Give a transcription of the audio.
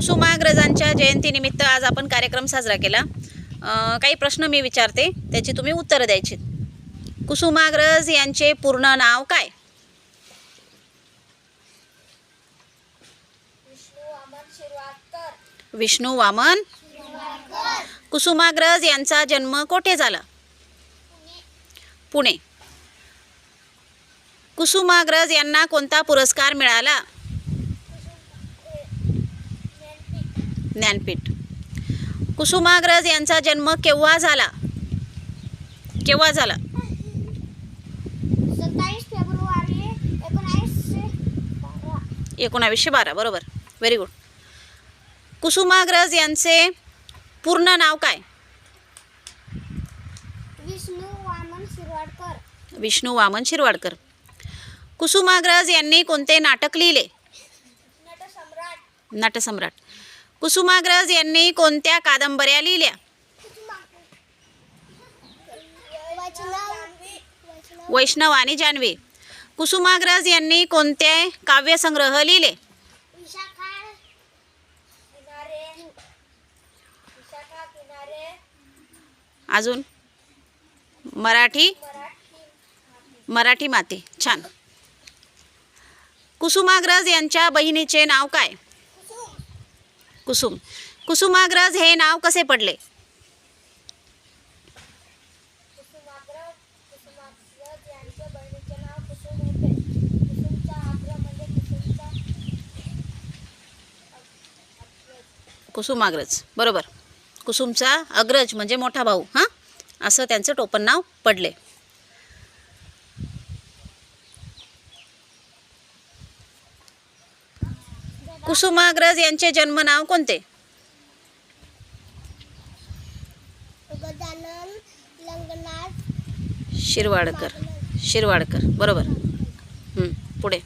कुसुमाग्रजांच्या जयंतीनिमित्त आज आपण कार्यक्रम साजरा केला। काही प्रश्न मी विचारते, त्याची तुम्ही उत्तरं द्यायची। कुसुमाग्रज यांचे पूर्ण नाव काय? विष्णू वामन शिरवाडकर। कुसुमाग्रज यांचा जन्म कोठे झाला? पुणे। कुसुमाग्रज यांना कोणता पुरस्कार मिळाला? ज्ञानपीठ। कुसुमाग्रज यांचा जन्म केव्हा झाला? 27 फेब्रुवारी 1912 बरोबर, व्हेरी गुड। कुसुमाग्रज यांचे पूर्ण नाव काय? विष्णू वामन शिरवाडकर। विष्णू वामन शिरवाडकर। कुसुमाग्रज यांनी कोणते नाटक लिहिले? नटसम्राट। कुसुमाग्रज यांनी कोणत्या कादंबऱ्या लिहिल्या? वैष्णव आणि जानवी। कुसुमाग्रज यांनी कोणते काव्यसंग्रह लिहिले? अजून मराठी माते। छान। कुसुमाग्रज यांच्या बहिणीचे नाव काय? कुसुम। कुसुमाग्रज हे नाव कसे पडले? कुसुमाग्रज बरोबर। कुसुमचा अग्रज म्हणजे मोठा भाऊ, हां, असं त्यांचं टोपण नाव पडले। कुसुमाग्रज यांचे जन्म नाव कोणते? शिरवाडकर बरोबर। पुढे